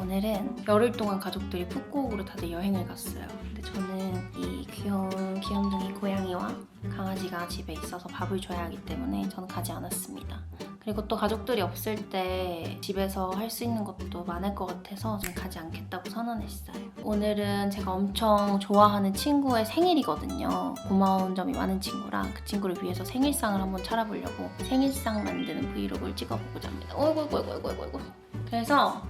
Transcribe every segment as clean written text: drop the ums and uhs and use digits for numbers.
오늘은 열흘 동안 가족들이 푸꾸옥으로 다들 여행을 갔어요. 근데 저는 이 귀염둥이 고양이와 강아지가 집에 있어서 밥을 줘야 하기 때문에 저는 가지 않았습니다. 그리고 또 가족들이 없을 때 집에서 할 수 있는 것도 많을 것 같아서 좀 가지 않겠다고 선언했어요. 오늘은 제가 엄청 좋아하는 친구의 생일이거든요. 고마운 점이 많은 친구라 그 친구를 위해서 생일상을 한번 차려보려고 생일상 만드는 브이로그를 찍어보고자 합니다. 어이구. 그래서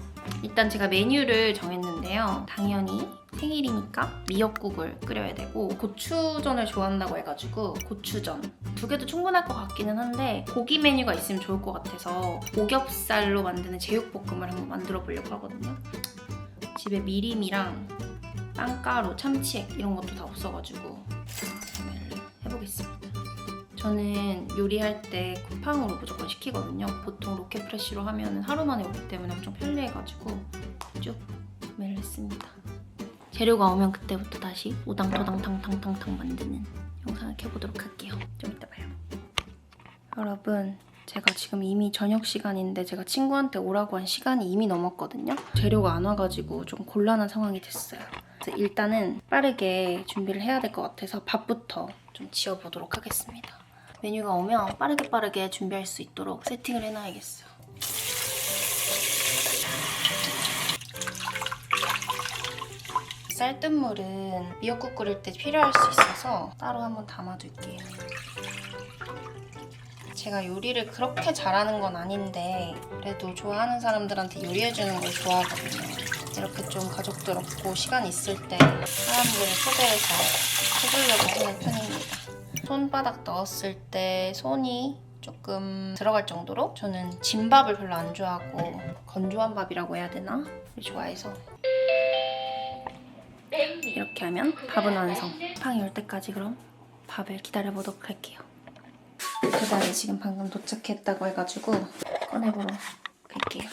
일단 제가 메뉴를 정했는데요. 당연히 생일이니까 미역국을 끓여야 되고 고추전을 좋아한다고 해가지고 고추전 2개도 충분할 것 같기는 한데 고기 메뉴가 있으면 좋을 것 같아서 오겹살로 만드는 제육볶음을 한번 만들어 보려고 하거든요. 집에 미림이랑 빵가루, 참치액 이런 것도 다 없어가지고 구매를 해보겠습니다. 저는 요리할 때 쿠팡으로 무조건 시키거든요. 보통 로켓프레쉬로 하면 하루 만에 오기 때문에 엄청 편리해가지고 쭉 구매를 했습니다. 재료가 오면 그때부터 다시 오당토당탕탕탕탕 만드는 영상을 켜보도록 할게요. 좀 이따 봐요. 여러분, 제가 지금 이미 저녁 시간인데 제가 친구한테 오라고 한 시간이 이미 넘었거든요. 재료가 안 와가지고 좀 곤란한 상황이 됐어요. 그래서 일단은 빠르게 준비를 해야 될 것 같아서 밥부터 좀 지어보도록 하겠습니다. 메뉴가 오면 빠르게 준비할 수 있도록 세팅을 해놔야겠어요. 쌀뜨물은 미역국 끓일 때 필요할 수 있어서 따로 한번 담아둘게요. 제가 요리를 그렇게 잘하는 건 아닌데 그래도 좋아하는 사람들한테 요리해주는 걸 좋아하거든요. 이렇게 좀 가족들 없고 시간 있을 때 사람들을 초대해서 해주려고 하는 편입니다. 손바닥 넣었을 때 손이 조금 들어갈 정도로 저는 진밥을 별로 안 좋아하고 건조한 밥이라고 해야 되나? 좋아해서 이렇게 하면 밥은 완성. 팡이 올 때까지 그럼 밥을 기다려보도록 할게요. 배달이 지금 방금 도착했다고 해가지고 꺼내보러 갈게요.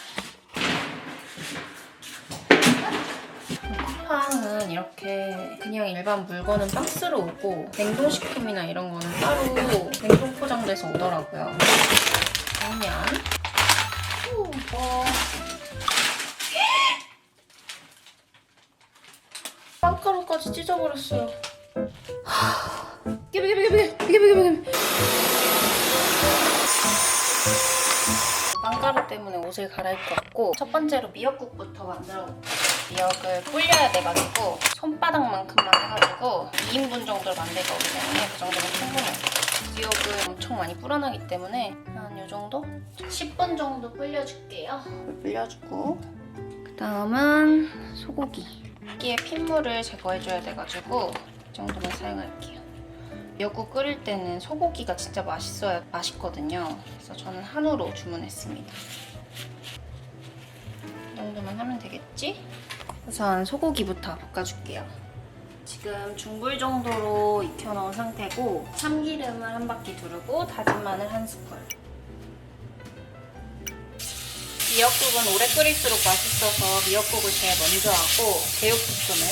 쿠팡은 이렇게 그냥 일반 물건은 박스로 오고 냉동식품이나 이런 거는 따로 냉동 포장돼서 오더라고요. 그러면 빵가루까지 찢어버렸어요. 비게. 빵가루 때문에 옷을 갈아입고 왔고 첫 번째로 미역국부터 만들어볼게요. 미역을 불려야 돼가지고 손바닥만큼만 해가지고 2인분 정도를 만들 거기 때문에 그 정도면 충분해요. 미역을 엄청 많이 불어나기 때문에 한 이 정도? 10분 정도 불려줄게요. 불려주고 그 다음은 소고기. 여기에 핏물을 제거해줘야 돼가지고 이 정도만 사용할게요. 미역국 끓일 때는 소고기가 진짜 맛있거든요. 그래서 저는 한우로 주문했습니다. 이 정도만 하면 되겠지? 우선 소고기부터 볶아줄게요. 지금 중불 정도로 익혀놓은 상태고 참기름을 한 바퀴 두르고 다진 마늘 1스푼. 미역국은 오래 끓일수록 맛있어서 미역국을 제일 먼저 하고 제육볶음은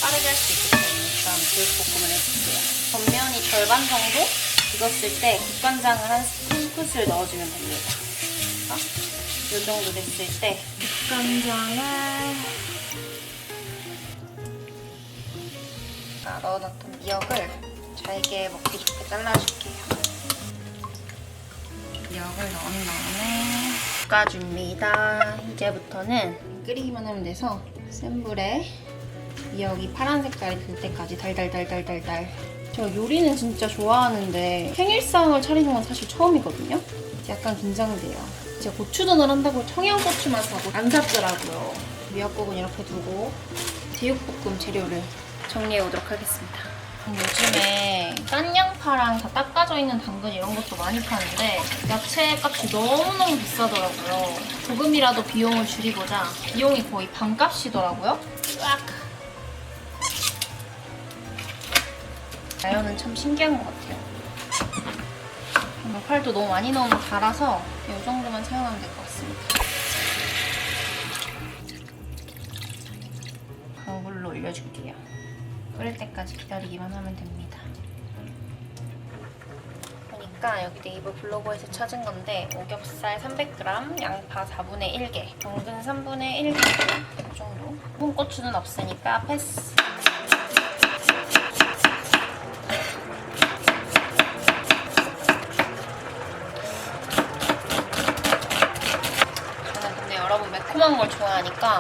빠르게 할 수 있기 때문에 그 다음 제육볶음을 해줄게요. 겉면이 절반 정도 익었을 때 국간장을 한 스푼 넣어주면 됩니다. 이 정도 됐을 때 국간장을 넣어놨던 미역을 잘게 먹기 좋게 잘라줄게요. 미역을 넣은 다음에 볶아줍니다. 이제부터는 끓이기만 하면 돼서 센 불에 미역이 파란 색깔이 들 때까지 달달달달달달. 제가 요리는 진짜 좋아하는데 생일상을 차리는 건 사실 처음이거든요. 약간 긴장돼요. 제가 고추전을 한다고 청양고추만 사고 안 샀더라고요. 미역국은 이렇게 두고 제육볶음 재료를 정리해 오도록 하겠습니다. 요즘에 깐 양파랑 다 닦아져 있는 당근 이런 것도 많이 파는데 야채 값이 너무너무 비싸더라고요. 조금이라도 비용을 줄이고자 비용이 거의 반값이더라고요. 으악! 자연은 참 신기한 것 같아요. 양파도 너무 많이 넣으면 달아서 이 정도만 사용하면 될 것 같습니다. 강불로 올려줄게요. 끓일 때까지 기다리기만 하면 됩니다. 그러니까 보니까 여기 네이버 블로그에서 찾은 건데 오겹살 300g, 양파 4분의 1개, 당근 3분의 1개 이 정도. 홍고추는 없으니까 패스. 저는 근데 여러분 매콤한 걸 좋아하니까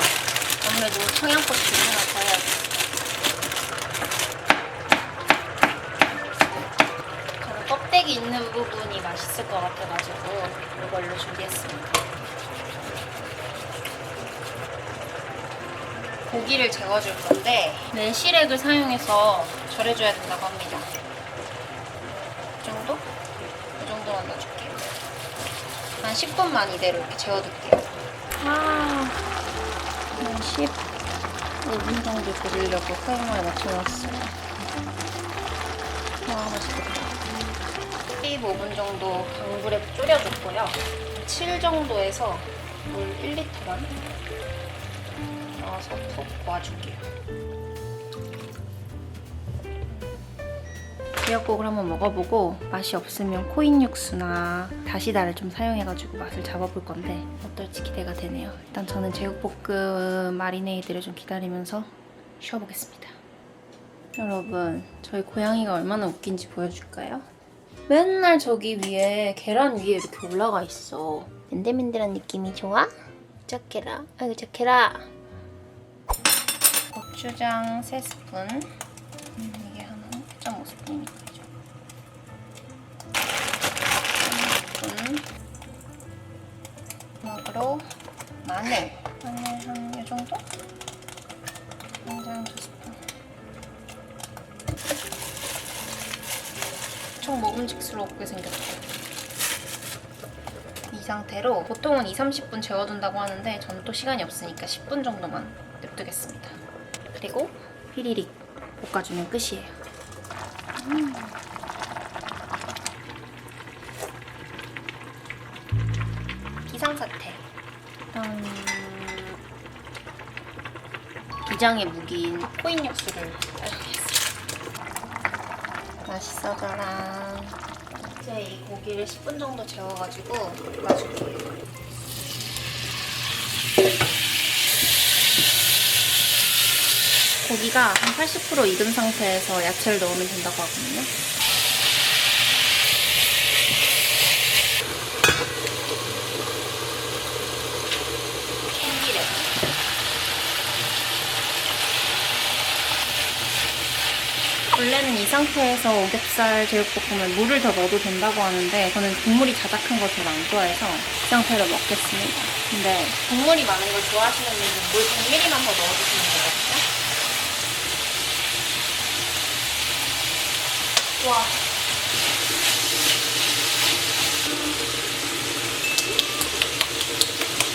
아무래도 청양고추를 하나 더 해야겠어요. 껍데기 있는 부분이 맛있을 것 같아가지고 이걸로 준비했습니다. 고기를 재워줄 건데 매실액을 사용해서 절여줘야 된다고 합니다. 이 정도? 이 정도만 넣어줄게요. 한 10분만 이대로 이렇게 재워둘게요. 한 15분 정도 졸이려고 타이머에 맞춰놨어요. 와, 맛있겠다. 15분 정도 강불에 졸여줬고요. 7 정도에서 물 1리터만 넣어서 푹 고아줄게요. 미역국을 한번 먹어보고 맛이 없으면 코인 육수나 다시다를 좀 사용해가지고 맛을 잡아볼 건데 어떨지 기대가 되네요. 일단 저는 제육볶음 마리네이드를 좀 기다리면서 쉬어보겠습니다. 여러분, 저희 고양이가 얼마나 웃긴지 보여줄까요? 맨날 저기 위에 계란 위에 이렇게 올라가 있어. 맨들맨들한 느낌이 좋아? 착해라. 아이고 착해라. 고추장 3스푼. 이게 한 1.5스푼이니까 이죠. 1스푼. 마지막으로 마늘 한 이 정도? 간장 2스푼. 엄청 먹음직스럽게 생겼어요. 이 상태로 보통은 2~30분 재워둔다고 하는데 저는 또 시간이 없으니까 10분 정도만 냅두겠습니다. 그리고 휘리릭 볶아주면 끝이에요. 비상사태. 일단 비장의 무기인 코인 육수를 따르겠습니다. 맛있어져라. 이제 이 고기를 10분 정도 재워가지고 볶아줄게요. 고기가 한 80% 익은 상태에서 야채를 넣으면 된다고 하거든요. 참기름. 원래는 이 상태에서 오겹살 제육볶음에 물을 더 넣어도 된다고 하는데 저는 국물이 자작한 걸 별로 안 좋아해서 이 상태로 먹겠습니다. 근데 국물이 많은 걸 좋아하시는 분들은 물 100ml만 더 넣어주시면 되거든요. 와.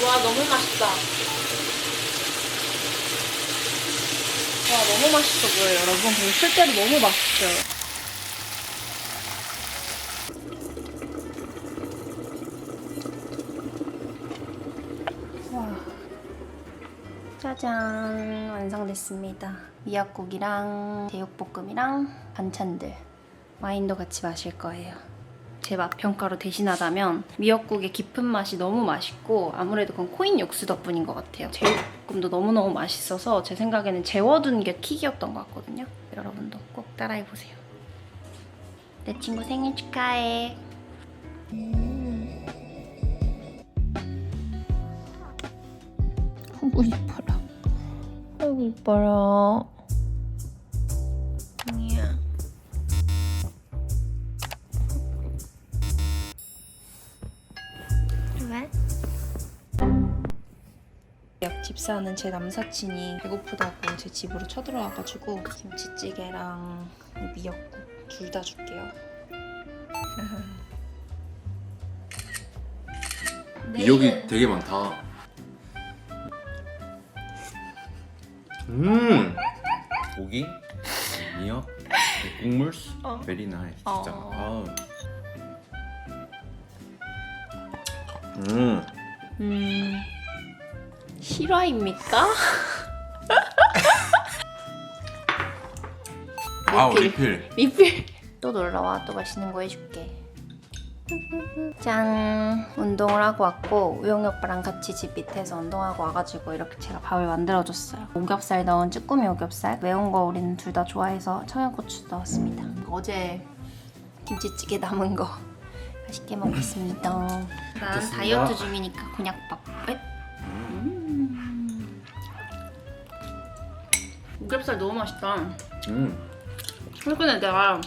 와, 너무 맛있다. 와, 너무 맛있어 보여요, 여러분. 그리고 실제로 너무 맛있어요. 와. 짜잔, 완성됐습니다. 미역국이랑 제육볶음이랑 반찬들. 와인도 같이 마실 거예요. 제 맛 평가로 대신하자면 미역국의 깊은 맛이 너무 맛있고 아무래도 그건 코인 육수 덕분인 것 같아요. 제육볶음도 너무너무 맛있어서 제 생각에는 재워둔 게 킥이었던 것 같거든요. 여러분도 꼭 따라해보세요. 내 친구 생일 축하해. 아이고 이뻐라. 아이고 이뻐라. 아니야. 왜? 옆집 사는 제 남사친이 배고프다고 제 집으로 쳐들어와가지고 김치찌개랑 미역국 둘 다 줄게요. 미역이 되게 많다. 고기, 미역, 국물, very nice. 진짜. 실화입니까? 리필. 리필. 또 놀러와. 또 맛있는 거 해줄게. 짠! 운동을 하고 왔고 우영이 오빠랑 같이 집 밑에서 운동하고 와가지고 이렇게 제가 밥을 만들어줬어요. 오겹살 넣은 쭈꾸미 오겹살. 매운 거 우리는 둘 다 좋아해서 청양고추 넣었습니다. 어제 김치찌개 남은 거 맛있게 먹겠습니다. 난 다이어트 중이니까 곤약밥. 오겹살 너무 맛있다. 최근에 내가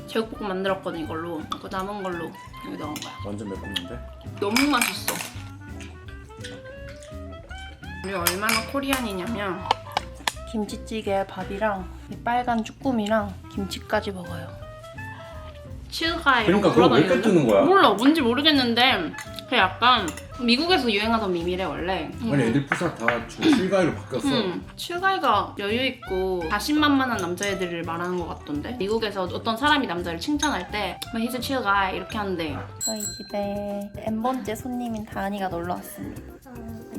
제육볶음 만들었거든 이걸로. 그 남은 걸로 여기 넣은 거야. 완전 매콤한데? 너무 맛있어. 우리 얼마나 코리안이냐면 김치찌개에 밥이랑 이 빨간 쭈꾸미랑 김치까지 먹어요. 치즈가이 그러니까 그거 왜 이렇게 뜨는 거야? 몰라 뭔지 모르겠는데 그 약간 미국에서 유행하던 밈이래 원래. 아니 애들 부사 다 칠가이로 바뀌었어. 칠가이가 여유있고 자신만만한 남자애들을 말하는 것 같던데. 미국에서 어떤 사람이 남자를 칭찬할 때 He's a chill guy 이렇게 하는데. 저희 집에 N번째 손님인 다은이가 놀러 왔습니다.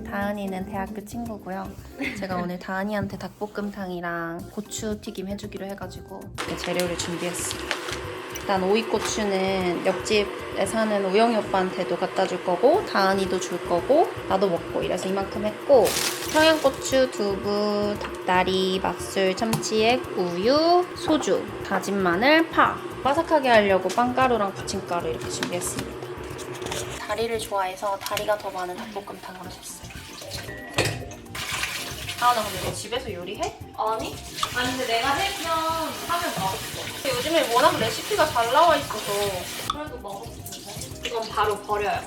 다은이는 대학교 친구고요. 제가 오늘 다은이한테 닭볶음탕이랑 고추튀김 해주기로 해가지고 재료를 준비했어요. 일단 오이고추는 옆집에 사는 우영이 오빠한테도 갖다 줄 거고 다은이도 줄 거고 나도 먹고 이래서 이만큼 했고, 청양고추, 두부, 닭다리, 맛술, 참치액, 우유, 소주, 다진 마늘, 파. 바삭하게 하려고 빵가루랑 부침가루 이렇게 준비했습니다. 다리를 좋아해서 다리가 더 많은 닭볶음탕으로 샀어요. 아, 나 근데 너 집에서 요리해? 아니 근데 내가 해면 하면 맛없어. 근데 요즘에 워낙 레시피가 잘 나와 있어서. 그래도 맛없는데? 이건 바로 버려요.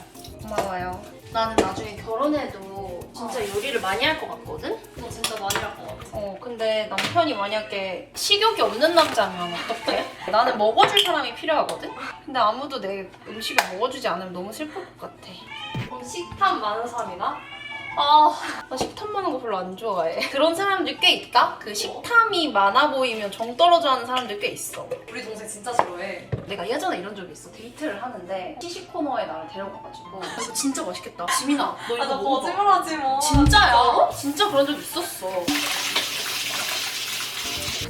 고마워요. 나는 나중에 결혼해도 진짜 요리를 많이 할 것 같거든? 이거 진짜 많이 할 것 같아. 근데 남편이 만약에 식욕이 없는 남자면 어떡해? 나는 먹어줄 사람이 필요하거든? 근데 아무도 내 음식을 먹어주지 않으면 너무 슬플 것 같아. 그럼 식탐 많은 사람이나? 나 식탐 많은 거 별로 안 좋아해. 그런 사람들 꽤 있다? 그 식탐이 많아 보이면 정 떨어져 하는 사람들 꽤 있어. 우리 동생 진짜 싫어해. 내가 예전에 이런 적이 있어. 데이트를 하는데 시식 코너에 나를 데려가가지고 이거 진짜 맛있겠다. 지민아, 너 이거 나 먹어봐. 거짓말하지 마. 진짜야? 진짜 그런 적 있었어.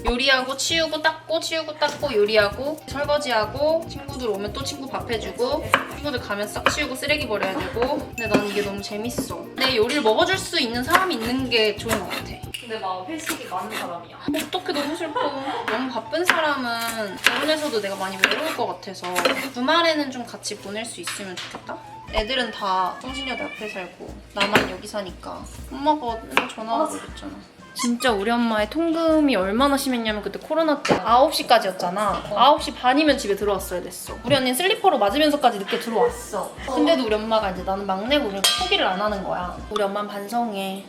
요리하고 치우고 닦고 치우고 닦고 요리하고 설거지하고 친구들 오면 또 친구 밥 해주고 친구들 가면 싹 치우고 쓰레기 버려야 되고. 근데 나는 이게 너무 재밌어. 내 요리를 먹어줄 수 있는 사람이 있는 게 좋은 것 같아. 근데 막 회식이 많은 사람이야. 어떡해, 너무 슬퍼. 너무 바쁜 사람은 결혼해서도 내가 많이 외로울 것 같아서 주말에는 좀 같이 보낼 수 있으면 좋겠다. 애들은 다 성신여대 앞에 살고 나만 여기 사니까 엄마가 맨날 전화하고 그랬잖아. 진짜 우리 엄마의 통금이 얼마나 심했냐면 그때 코로나 때 9시까지였잖아. 9시 반이면 집에 들어왔어야 됐어. 우리 언니는 슬리퍼로 맞으면서까지 늦게 들어왔어. 근데도 우리 엄마가 이제 나는 막내고 우리가 포기를 안 하는 거야. 우리 엄마는 반성해.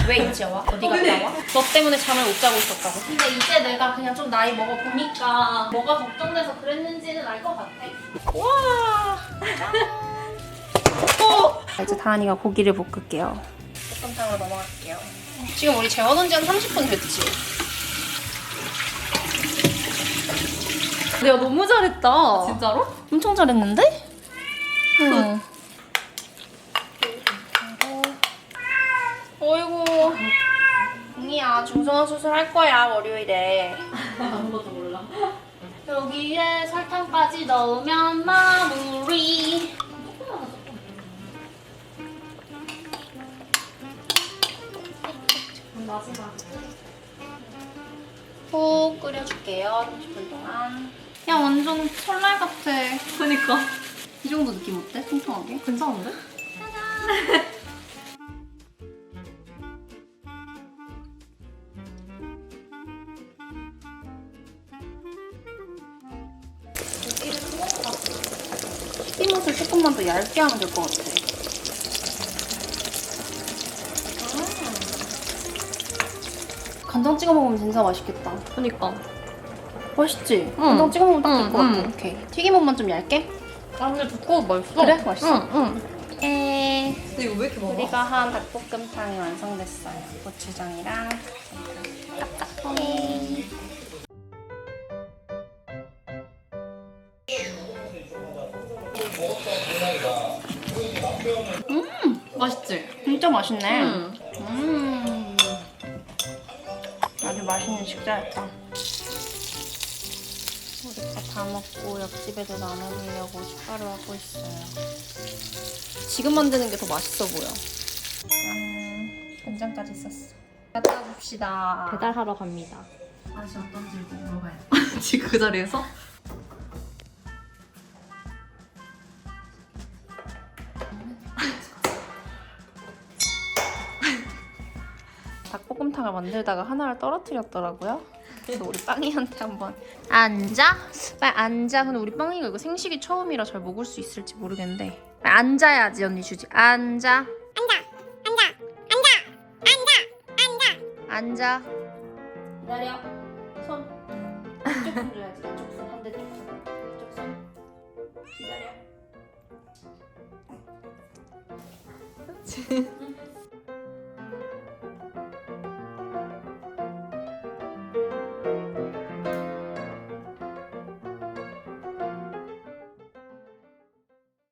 왜 이제 와? 어디 갔다 와? 너 때문에 잠을 못 자고 있었다고. 근데 이제 내가 그냥 좀 나이 먹어보니까 뭐가 걱정돼서 그랬는지는 알 것 같아. 와! 이제 다은이가 고기를 볶을게요. 볶음탕으로 넘어갈게요. 지금 우리 재워놓은 지 한 30분 됐지? 내가 너무 잘했다. 진짜로? 엄청 잘했는데? 응. 어이구. 웅이야, 중성화 수술 할 거야, 월요일에. 아무것도 몰라. 여기에 설탕까지 넣으면 마무리. 마지막. 푹 끓여줄게요, 30분 동안. 야, 완전 설날 같아. 그니까. 이 정도 느낌 어때? 통통하게? 괜찮은데? 튀김옷을 조금만 더 얇게 하면 될 것 같아. 간장 찍어 먹으면 진짜 맛있겠다. 그니까. 맛있지? 간장 찍어 먹으면 딱 될 것 같아. 오케이. 튀김옷만 좀 얇게? 근데 두꺼워 맛있어. 그래? 맛있어? 응. 에. 근데 이거 왜 이렇게 많아? 우리가 한 닭볶음탕이 완성됐어요. 고추장이랑 딱딱해. 맛있지? 진짜 맛있네. 응. 아주 맛있는 식사였다. 우리 거 다 먹고 옆집에도 나눠주려고 추가로 하고 있어요. 지금 만드는 게 더 맛있어 보여. 된장까지 썼어. 갔다 봅시다. 배달하러 갑니다. 맛이 어떤지 꼭 물어봐야 돼. 지금 그 자리에서? 닭볶음탕을 만들다가 하나를 떨어뜨렸더라고요. 그래서 우리 빵이한테 한번 앉아? 빨리 앉아. 근데 우리 빵이가 이거 생식이 처음이라 잘 먹을 수 있을지 모르겠는데 빨리 앉아야지. 언니 주지. 앉아. 앉아. 기다려. 손. 이쪽 손 줘야지. 이쪽 손. 반대쪽 손. 이쪽 손. 기다려.